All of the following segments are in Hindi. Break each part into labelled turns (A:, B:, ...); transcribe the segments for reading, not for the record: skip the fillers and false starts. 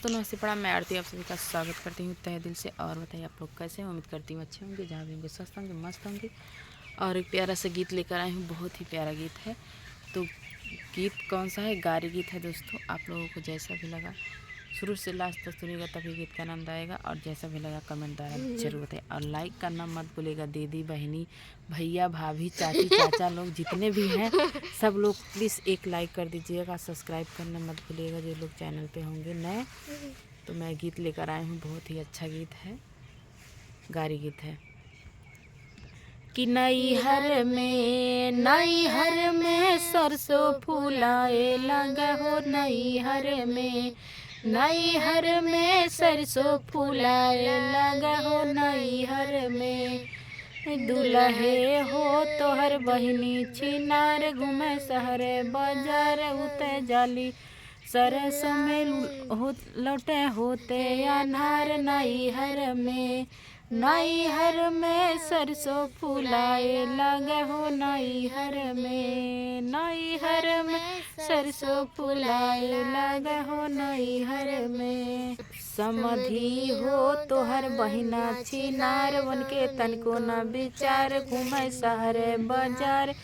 A: दोस्तों नमस्ते प्रणाम। मैं आरती आप सभी का स्वागत करती हूँ तहे दिल से। और बताइए आप लोग कैसे हैं। उम्मीद करती हूँ अच्छे होंगे, जहाँ भी होंगे स्वस्थ होंगे, मस्त होंगे। और एक प्यारा सा गीत लेकर आई हूँ, बहुत ही प्यारा गीत है। तो गीत कौन सा है? गारी गीत है दोस्तों। आप लोगों को जैसा भी लगा शुरू से लास्ट तक सुनिएगा, तभी गीत का आनंद आएगा। और जैसा भी लगा कमेंट द्वारा जरूर बताइए। और लाइक करना मत भूलिएगा। दीदी बहनी भैया भाभी चाची चाचा लोग जितने भी हैं सब लोग प्लीज़ एक लाइक कर दीजिएगा। सब्सक्राइब करना मत भूलिएगा जो लोग चैनल पे होंगे नए। तो मैं गीत लेकर आई हूँ, बहुत ही अच्छा गीत है, गारी गीत है कि नैहर में सरसों फूलाए लगा हो। नैहर में सरसों फूलाए लगा हो। नैहर में दुल्हे हो तोहर बहिनी छिनार घूमे शहर बाजार उते जाली सरस में लौटे होते अनार। नैहर में सरसों फूलाए लगा हो। नैहर में सरसों फूलाए लगा हो। नैहर में समधी हो तोहर बहिना छिनार बनके तनको न विचार घूमे शहर बाजार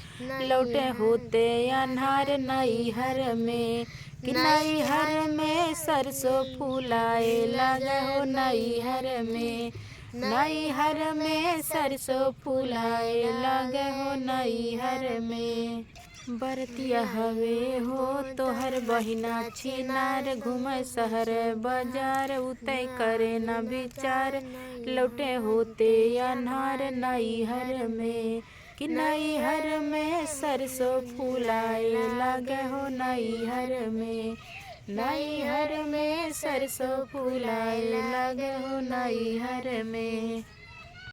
A: लौटे होते अनार। नैहर में कि नैहर में सरसों फूलाए लगा हो। नैहर में सरसों फूलाए लगा हो। नैहर में बरतिया हवे हो तोहर बहिना छिनार घूमे शहर बाजार उतय करे न विचार लौटे होते अनार। नैहर में कि नैहर में सरसों फूलाए लगा हो। नैहर में सरसों फूलाए लगा हो। नैहर में